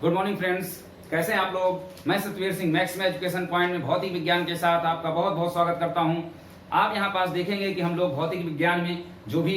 Good morning friends, कैसे हैं आप लोग। मैं सतवीर सिंह मैक्स में एजुकेशन पॉइंट में भौतिक विज्ञान के साथ आपका बहुत बहुत स्वागत करता हूं। आप यहां पास देखेंगे कि हम लोग भौतिक विज्ञान में जो भी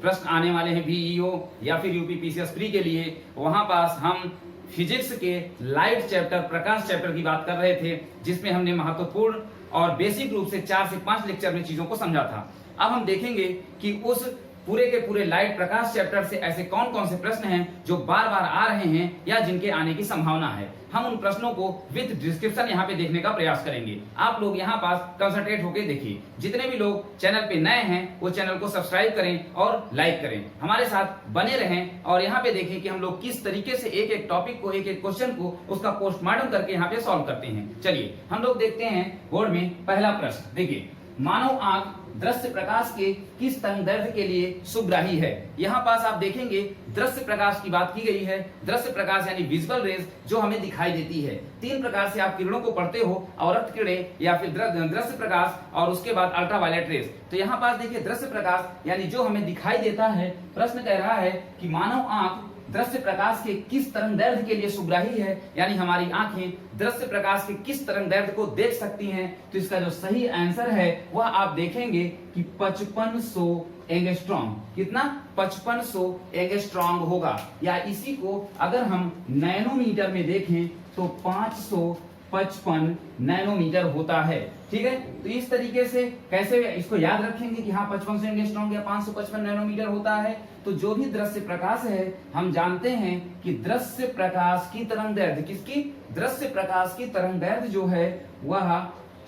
प्रश्न आने वाले हैं बीईओ या फिर यूपी पीसीएस प्री के लिए, वहां पास हम फिजिक्स के लाइट चैप्टर, प्रकाश चैप्टर की बात कर रहे थे, जिसमें हमने महत्वपूर्ण और बेसिक रूप से 4 से 5 लेक्चर में चीजों को समझा था। अब हम देखेंगे कि उस पूरे के पूरे लाइट प्रकाश चैप्टर से ऐसे कौन कौन से प्रश्न हैं जो बार बार आ रहे हैं या जिनके आने की संभावना है। हम उन प्रश्नों को विद डिस्क्रिप्शन यहाँ पे देखने का प्रयास करेंगे। आप लोग यहाँ पास कंसंट्रेट होकर देखिए। जितने भी लोग चैनल पे नए हैं वो चैनल को सब्सक्राइब करें और लाइक करें, हमारे साथ बने रहें और यहाँ पे देखें कि हम लोग किस तरीके से एक एक टॉपिक को, एक एक क्वेश्चन को उसका पोस्टमार्टम करके यहाँ पे सॉल्व करते हैं। चलिए हम लोग देखते हैं बोर्ड में पहला प्रश्न। देखिए, मानव आंख दृश्य प्रकाश के किस तरंगदैर्घ्य के लिए सुग्राही है। यहाँ पास आप देखेंगे दृश्य प्रकाश की बात की गई है। दृश्य प्रकाश यानी विजुअल रेज जो हमें दिखाई देती है। 3 प्रकार से आप किरणों को पढ़ते हो, अवरक्त किरणें या फिर दृश्य प्रकाश और उसके बाद अल्ट्रावायलेट रेज। तो यहाँ पास देखिए दृश्य प्रकाश यानी जो हमें दिखाई देता है। प्रश्न कह रहा है कि मानव आंख दृश्य प्रकाश के किस तरंगदैर्घ्य के लिए सुग्राही है, यानी हमारी आंखें दृश्य प्रकाश के किस तरंगदैर्घ्य को देख सकती हैं। तो इसका जो सही आंसर है वह आप देखेंगे कि 5500 एंगस्ट्रॉम। कितना? 5500 एंगस्ट्रॉम होगा, या इसी को अगर हम नैनोमीटर में देखें तो 555 नैनोमीटर होता है। ठीक है, तो इस तरीके से कैसे इसको याद रखेंगे कि हाँ 5500 एंगस्ट्रॉम या 555 नैनोमीटर होता है। तो जो भी दृश्य प्रकाश है हम जानते हैं कि दृश्य प्रकाश की तरंगदैर्घ्य, किसकी? दृश्य प्रकाश की तरंगदैर्घ्य जो है वह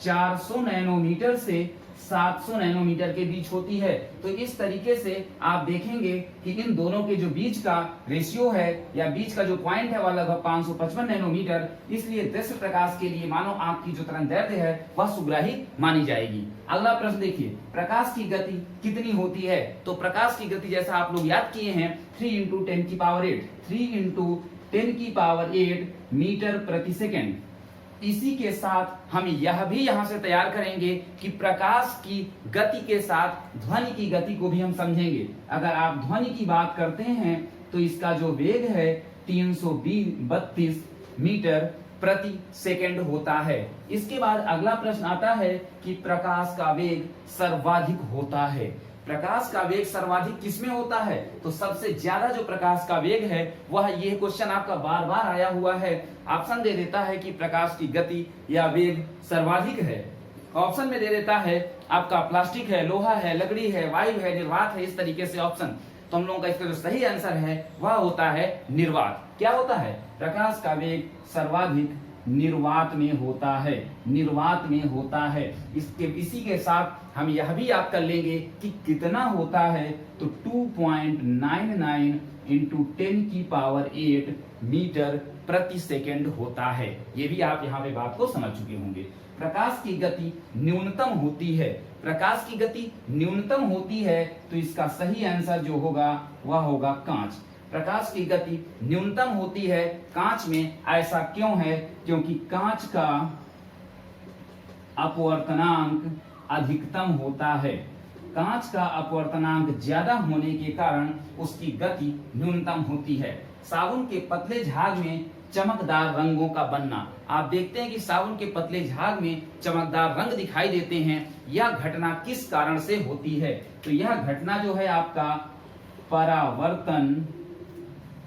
400 नैनोमीटर से 700 नैनोमीटर के बीच होती है। तो इस तरीके से आप देखेंगे कि इन दोनों के जो बीच का रेशियो है या बीच का जो पॉइंट है वह लगभग 555 नैनोमीटर। इसलिए दृश्य प्रकाश के लिए मानव आंख की जो तरंगदैर्घ्य है वह सुग्राही मानी जाएगी। अगला प्रश्न देखिए, प्रकाश की गति कितनी होती है। तो प्रकाश की गति जैसा आप लोग याद किए हैं 3 × 10⁸, 3 × 10⁸ मीटर प्रति सेकेंड। इसी के साथ हम यह भी यहां से तैयार करेंगे कि प्रकाश की गति के साथ ध्वनि की गति को भी हम समझेंगे। अगर आप ध्वनि की बात करते हैं तो इसका जो वेग है 332 मीटर प्रति सेकंड होता है। इसके बाद अगला प्रश्न आता है कि प्रकाश का वेग सर्वाधिक होता है। प्रकाश का वेग सर्वाधिक किसमें होता है? तो सबसे ज्यादा जो प्रकाश का वेग है वह, यह क्वेश्चन आपका बार बार आया हुआ है, ऑप्शन दे देता है कि प्रकाश की गति या वेग सर्वाधिक है। ऑप्शन में दे देता है आपका प्लास्टिक है, लोहा है, लकड़ी है, वायु है, निर्वात है, इस तरीके से ऑप्शन। तो हम लोगों का इसका जो सही आंसर है वह होता है निर्वात। क्या होता है? प्रकाश का वेग सर्वाधिक निर्वात में होता है, निर्वात में होता है। इसी के साथ हम यह भी याद कर लेंगे कि कितना होता है, तो 2.99 × 10⁸ मीटर प्रति सेकंड होता है। ये भी आप यहाँ पे बात को समझ चुके होंगे। प्रकाश की गति न्यूनतम होती है, प्रकाश की गति न्यूनतम होती है, तो इसका सही आंसर जो होगा वह होगा कांच। प्रकाश की गति न्यूनतम होती है कांच में। ऐसा क्यों है? क्योंकि कांच का अपवर्तनांक अधिकतम होता है। कांच का अपवर्तनांक ज्यादा होने के कारण उसकी गति न्यूनतम होती है। साबुन के पतले झाग में चमकदार रंगों का बनना। आप देखते हैं कि साबुन के पतले झाग में चमकदार रंग दिखाई देते हैं। यह घटना किस कारण से होती है? तो यह घटना जो है आपका परावर्तन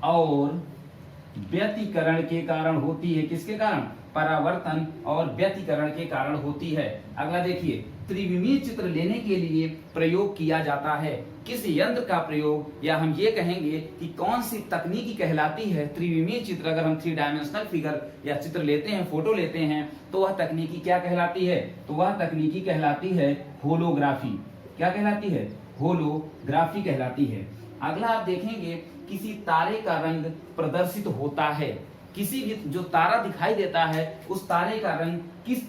और व्यतिकरण के कारण होती है। किसके कारण? परावर्तन और व्यतिकरण के कारण होती है। अगला देखिए, त्रिविमीय चित्र लेने के लिए प्रयोग किया जाता है। किस यंत्र का प्रयोग, या हम ये कहेंगे कि कौन सी तकनीकी कहलाती है त्रिविमीय चित्र। अगर हम 3 डायमेंशनल फिगर या चित्र लेते हैं, फोटो लेते हैं, तो वह तकनीकी क्या कहलाती है? तो वह तकनीकी कहलाती है होलोग्राफी। क्या कहलाती है? होलोग्राफी कहलाती है। अगला आप देखेंगे, किसी तारे का रंग प्रदर्शित होता है। किसी भी जो तारा दिखाई देता है उस तारे का रंग किस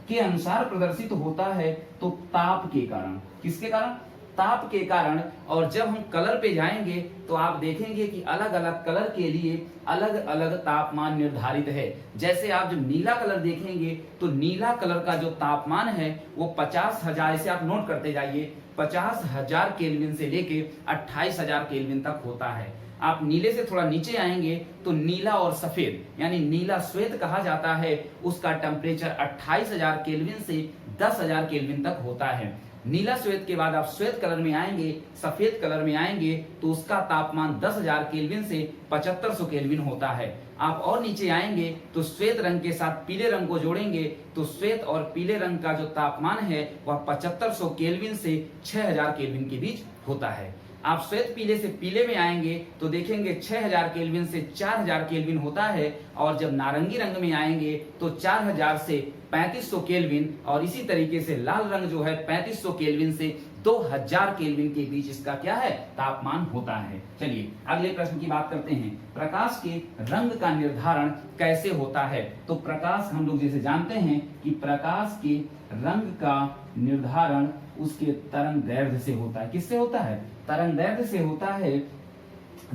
के अनुसार प्रदर्शित होता है? तो ताप के कारण। किसके कारण? ताप के कारण। और जब हम कलर पे जाएंगे तो आप देखेंगे कि अलग अलग कलर के लिए अलग अलग तापमान निर्धारित है। जैसे आप जब नीला कलर देखेंगे तो नीला कलर का जो तापमान है वो 50,000, इसे आप नोट करते जाइए, 50,000 केल्विन से लेके 28,000 केल्विन तक होता है। आप नीले से थोड़ा नीचे आएंगे तो नीला और सफेद यानी नीला श्वेत कहा जाता है, उसका टेम्परेचर 28,000 केल्विन से 10,000 केल्विन तक होता है। नीला श्वेत के बाद आप श्वेत कलर में आएंगे, सफेद कलर में आएंगे तो उसका तापमान 10,000 केल्विन से 7500 केल्विन होता है। आप और नीचे आएंगे तो श्वेत रंग के साथ पीले रंग को जोड़ेंगे तो श्वेत और पीले रंग का जो तापमान है वह 7500 केल्विन से 6000 केल्विन के बीच होता है। आप श्वेत पीले से पीले में आएंगे तो देखेंगे 6000 केल्विन से 4000 केल्विन होता है, और जब नारंगी रंग में आएंगे तो 4000 से 3500 केल्विन, और इसी तरीके से लाल रंग जो है 3500 केल्विन से 2000 केल्विन के बीच इसका क्या है, तापमान होता है। चलिए अगले प्रश्न की बात करते हैं, प्रकाश के रंग का निर्धारण कैसे होता है। तो प्रकाश हम लोग जैसे जानते हैं कि प्रकाश के रंग का निर्धारण उसके तरंग दैर्ध्य से होता है। किससे होता है? तरंग दैर्ध्य से होता है,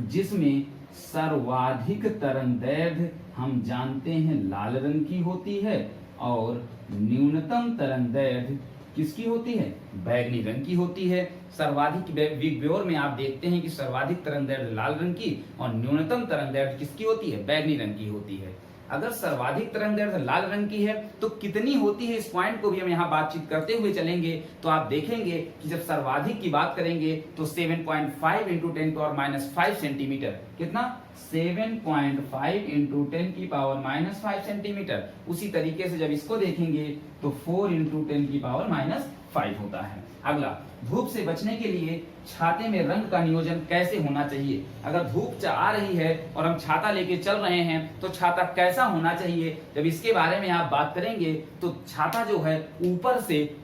जिसमें सर्वाधिक तरंग दैर्ध्य हम जानते हैं लाल रंग की होती है, और न्यूनतम तरंग दैर्ध्य किसकी होती है? बैगनी रंग की होती है। सर्वाधिक विग्योर में आप देखते हैं कि सर्वाधिक तरंग दैर्ध्य लाल रंग की और न्यूनतम तरंग दैर्ध्य किसकी होती है? बैगनी रंग की होती है। अगर सर्वाधिक तरंग दैर्ध्य लाल रंग की है तो कितनी होती है, इस पॉइंट को भी हम यहाँ बातचीत करते हुए चलेंगे। तो आप देखेंगे कि जब सर्वाधिक की बात करेंगे तो 7.5 इंटू 10⁻⁵ सेंटीमीटर। कितना? 7.5 इंटू 10⁻⁵ सेंटीमीटर। उसी तरीके से जब इसको देखेंगे तो 4 इंटू 10⁻⁵ होता है। अगला, धूप से बचने के लिए छाते में रंग का नियोजन कैसे होना चाहिए। अगर धूप आ रही है और हम छाता लेके चल रहे हैं तो छाता कैसा होना चाहिए, जब इसके बारे में आप बात करेंगे तो छाता जो है ऊपर से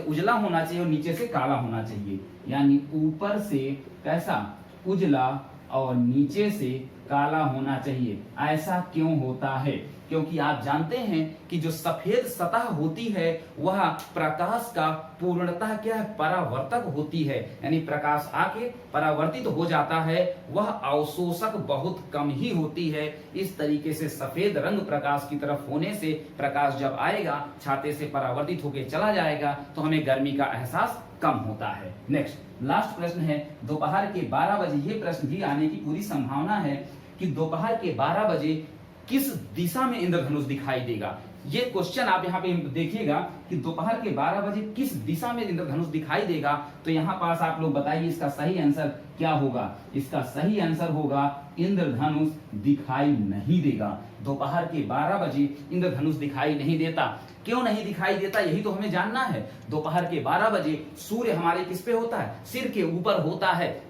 उजला होना चाहिए और नीचे से काला होना चाहिए। यानी ऊपर से कैसा? उजला और नीचे से काला होना चाहिए। ऐसा क्यों होता है? क्योंकि आप जानते हैं कि जो सफेद सतह होती है वह प्रकाश का पूर्णतः क्या है? परावर्तक होती है। यानी प्रकाश आके परावर्तित हो जाता है, वह अवशोषक बहुत कम ही होती है। इस तरीके से सफेद रंग प्रकाश की तरफ होने से प्रकाश जब आएगा छाते से परावर्तित होकर चला जाएगा तो हमें गर्मी का एहसास कम होता है। नेक्स्ट, लास्ट प्रश्न है दोपहर के 12 बजे। ये प्रश्न भी आने की पूरी संभावना है कि दोपहर के 12 बजे किस दिशा में इंद्रधनुष दिखाई देगा। ये क्वेश्चन आप यहाँ पे देखिएगा कि दोपहर के 12 बजे किस दिशा में इंद्रधनुष दिखाई देगा। तो यहाँ पास आप लोग बताइए इसका सही आंसर क्या होगा। इसका सही आंसर होगा इंद्रधनुष दिखाई नहीं देगा। दोपहर के 12 बजे इंद्रधनुष दिखाई नहीं देता। क्यों नहीं दिखाई देता, यही तो हमें जानना है। दोपहर के 12 बजे सूर्य हमारे किस पे होता है? सिर के ऊपर होता है।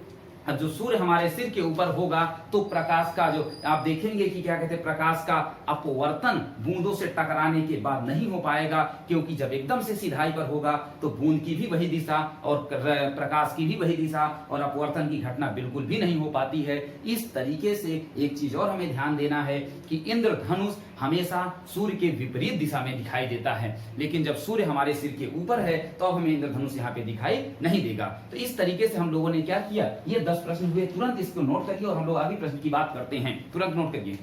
अब जो सूर्य हमारे सिर के ऊपर होगा तो प्रकाश का जो आप देखेंगे कि क्या कहते हैं, प्रकाश का अपवर्तन बूंदों से टकराने के बाद नहीं हो पाएगा, क्योंकि जब एकदम से सीधाई पर होगा तो बूंद की भी वही दिशा और प्रकाश की भी वही दिशा और अपवर्तन की घटना बिल्कुल भी नहीं हो पाती है। इस तरीके से एक चीज और हमें ध्यान देना है कि इंद्रधनुष हमेशा सूर्य के विपरीत दिशा में दिखाई देता है, लेकिन जब सूर्य हमारे सिर के ऊपर है तो हमें इंद्रधनुष यहाँ पे दिखाई नहीं देगा। तो इस तरीके से हम लोगों ने क्या किया, ये 10 प्रश्न हुए, तुरंत इसको नोट करिए और हम लोग अगले प्रश्न की बात करते हैं। तुरंत नोट करिए।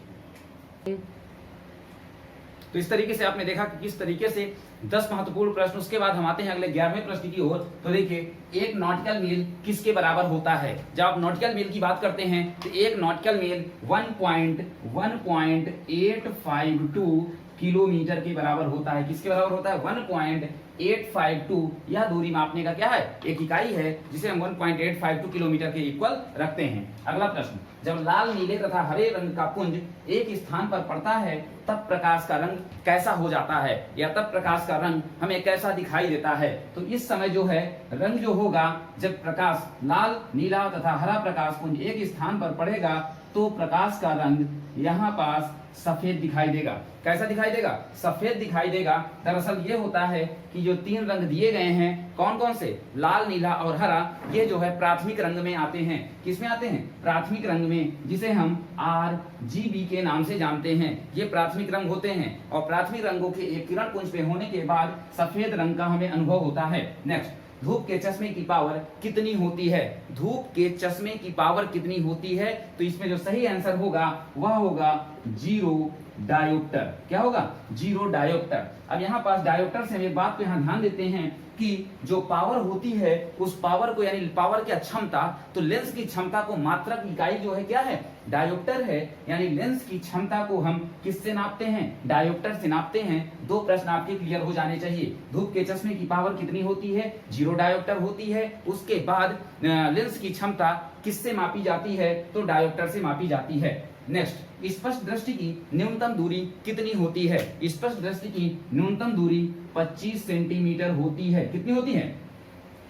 तो इस तरीके से आपने देखा कि किस तरीके से 10 महत्वपूर्ण प्रश्न। उसके बाद हम आते हैं अगले 11वें प्रश्न की ओर। तो देखिए, एक नॉटिकल मील किसके बराबर होता है। जब आप नॉटिकल मील की बात करते हैं तो एक नॉटिकल मील 1.852 किलोमीटर के बराबर होता है। किसके बराबर होता है? 1.852। यह दूरी मापने का क्या है? एक इकाई है जिसे हम 1.852 किलोमीटर के इक्वल रखते हैं। अगला प्रश्न, जब लाल, नीले तथा हरे रंग का पुंज एक स्थान पर पड़ता है तब प्रकाश का रंग कैसा हो जाता है, या तब प्रकाश का रंग हमें कैसा दिखाई देता है। तो इस समय जो है रंग जो होगा, जब प्रकाश लाल, नीला तथा हरा प्रकाश पुंज एक स्थान पर पड़ेगा तो प्रकाश का रंग यहाँ पास सफेद दिखाई देगा। कैसा दिखाई देगा? सफेद दिखाई देगा। दरअसल ये होता है कि जो 3 रंग दिए गए हैं, कौन कौन से? लाल, नीला और हरा, ये जो है प्राथमिक रंग में आते हैं। किसमें आते हैं? प्राथमिक रंग में, जिसे हम RGB के नाम से जानते हैं। ये प्राथमिक रंग होते हैं और प्राथमिक रंगों के एक किरण पुंज पे होने के बाद सफेद रंग का हमें अनुभव होता है। नेक्स्ट, धूप के चश्मे की पावर कितनी होती है? धूप के चश्मे की पावर कितनी होती है? तो इसमें जो सही आंसर होगा वह होगा 0 डायोप्टर। क्या होगा? 0 डायोप्टर। अब यहाँ पास डायोप्टर से हम एक बात को यहाँ ध्यान देते हैं कि की जो पावर होती है उस पावर को, यानी पावर क्या, क्षमता, तो लेंस की क्षमता को मात्रक इकाई जो है क्या है, डायोप्टर है। यानी लेंस की क्षमता को हम किससे नापते हैं, डायोप्टर से नापते हैं। दो प्रश्न आपके क्लियर हो जाने चाहिए। धूप के चश्मे की पावर कितनी होती है, 0 डायोप्टर होती है। उसके बाद लेंस की क्षमता किससे मापी जाती है, तो डायोप्टर से मापी जाती है। नेक्स्ट, स्पष्ट दृष्टि की न्यूनतम दूरी कितनी होती है, स्पष्ट दृष्टि की न्यूनतम दूरी 25 सेंटीमीटर होती है। कितनी होती है,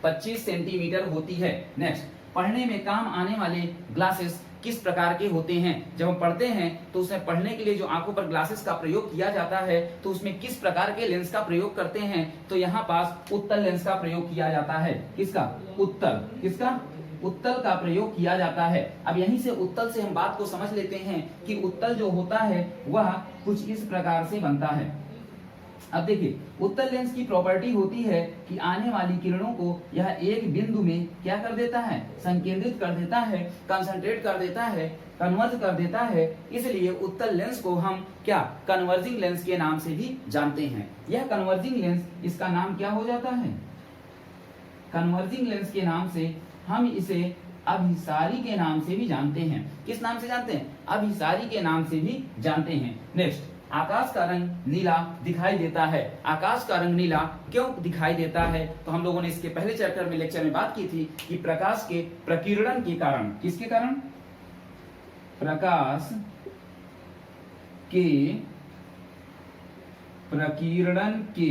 25 सेंटीमीटर होती है। नेक्स्ट, पढ़ने में काम आने वाले ग्लासेस किस प्रकार के होते हैं। जब हम पढ़ते हैं तो उसमें पढ़ने के लिए जो आंखों पर ग्लासेस का प्रयोग किया जाता है तो उसमें किस प्रकार के लेंस का प्रयोग करते हैं, तो यहाँ पास उत्तल लेंस का प्रयोग किया जाता है। किसका, उत्तल, किसका, उत्तल का प्रयोग किया जाता है। अब यहीं से उत्तल से हम बात को समझ लेते हैं कि उत्तल जो होता है वह कुछ इस प्रकार से बनता है। अब देखिए, उत्तल लेंस की प्रॉपर्टी होती है कि आने वाली किरणों को यह एक बिंदु में क्या कर देता है, संकेंद्रित कर देता है, कंसंट्रेट कर देता है, कन्वर्ज कर देता है। इसलिए उत्तल लेंस को हम क्या, कन्वर्जिंग लेंस के नाम से भी जानते हैं। यह कन्वर्जिंग लेंस, इसका नाम क्या हो जाता है, कन्वर्जिंग लेंस के नाम से हम इसे अभिसारी के नाम से भी जानते हैं। किस नाम से जानते हैं, अभिसारी के नाम से भी जानते हैं। नेक्स्ट, आकाश का रंग नीला दिखाई देता है। आकाश का रंग नीला क्यों दिखाई देता है, तो हम लोगों ने इसके पहले चैप्टर में, लेक्चर में बात की थी कि प्रकाश के प्रकीर्णन के कारण, किसके कारण, प्रकाश के प्रकीर्णन के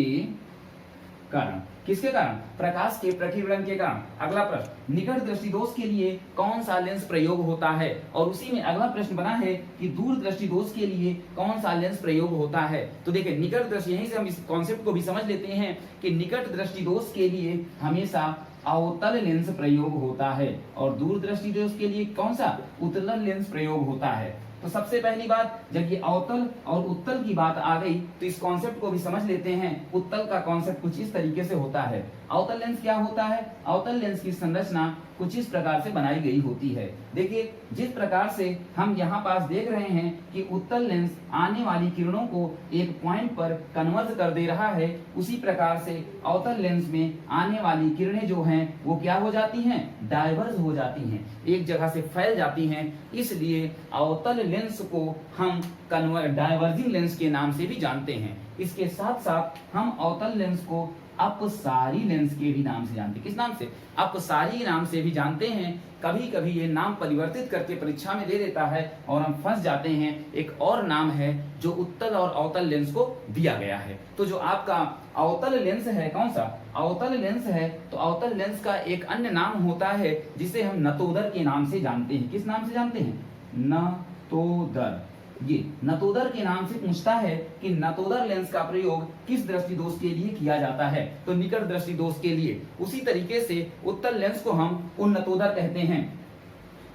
कारण, किसके कारण, प्रकाश के प्रकीर्णन के कारण। अगला प्रश्न, निकट दृष्टि दोष के लिए कौन सा लेंस प्रयोग होता है, और उसी में अगला प्रश्न बना है कि दूर दृष्टि दोष के लिए कौन सा लेंस प्रयोग होता है। तो देखिए, निकट दृष्टि, यहीं से हम इस कॉन्सेप्ट को भी समझ लेते हैं कि निकट दृष्टि दोष के लिए हमेशा अवतल लेंस प्रयोग होता है, और दूर दृष्टि दोष के लिए कौन सा, उत्तल लेंस प्रयोग होता है। तो सबसे पहली बात, जब ये अवतल और उत्तल की बात आ गई तो इस कॉन्सेप्ट को भी समझ लेते हैं। उत्तल का कॉन्सेप्ट कुछ इस तरीके से होता है। अवतल लेंस क्या होता है, अवतल लेंस की संरचना कुछ इस प्रकार से बनाई गई होती है। देखिए, जिस प्रकार से हम यहाँ पास देख रहे हैं कि उत्तल लेंस आने वाली किरणों को एक पॉइंट पर कन्वर्ज कर दे रहा है, उसी प्रकार से अवतल लेंस में आने वाली किरणें जो हैं वो क्या हो जाती हैं, डाइवर्ज हो जाती हैं, एक जगह से फैल जाती हैं। इसलिए अवतल लेंस को हम डाइवर्जिंग लेंस के नाम से भी जानते हैं। इसके साथ साथ हम अवतल लेंस को अपसारी लेंस के भी नाम से जानते हैं। किस नाम से, अपसारी नाम से भी जानते हैं। कभी कभी ये नाम परिवर्तित करके परीक्षा में दे देता है और हम फंस जाते हैं। एक और नाम है जो उत्तल और अवतल लेंस को दिया गया है। तो जो आपका अवतल लेंस है, कौन सा, अवतल लेंस है, तो अवतल लेंस का एक अन्य नाम होता है जिसे हम नतोदर के नाम से जानते हैं। किस नाम से जानते हैं, नतोदर। ये नतोदर के नाम से पूछता है कि नतोदर लेंस का प्रयोग किस दृष्टि दोष के लिए किया जाता है, तो निकट दृष्टि दोष के लिए। उसी तरीके से उत्तल लेंस को हम उन्नतोदर कहते हैं।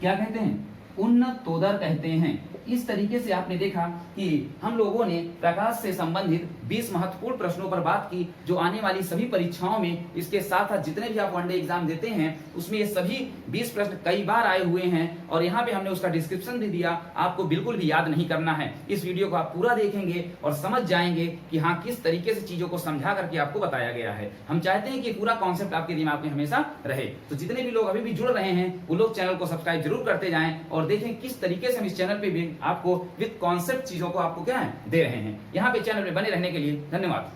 क्या कहते हैं, उन्नतोदर कहते हैं। इस तरीके से आपने देखा कि हम लोगों ने प्रकाश से संबंधित 20 महत्वपूर्ण प्रश्नों पर बात की, जो आने वाली सभी परीक्षाओं में, इसके साथ साथ जितने भी आप वनडे एग्जाम देते हैं उसमें ये सभी 20 प्रश्न कई बार आए हुए हैं, और यहाँ पे हमने उसका डिस्क्रिप्शन भी दिया। आपको बिल्कुल भी याद नहीं करना है। इस वीडियो को आप पूरा देखेंगे और समझ जाएंगे कि हाँ, किस तरीके से चीजों को समझा करके आपको बताया गया है। हम चाहते हैं कि पूरा कॉन्सेप्ट आपके दिमाग में हमेशा रहे। तो जितने भी लोग अभी भी जुड़ रहे हैं वो लोग चैनल को सब्सक्राइब जरूर करते जाएं और देखें किस तरीके से हम इस चैनल पे भी आपको विद कॉन्सेप्ट चीजों को आपको क्या है दे रहे हैं। यहाँ पे चैनल में बने रहने के लिए धन्यवाद।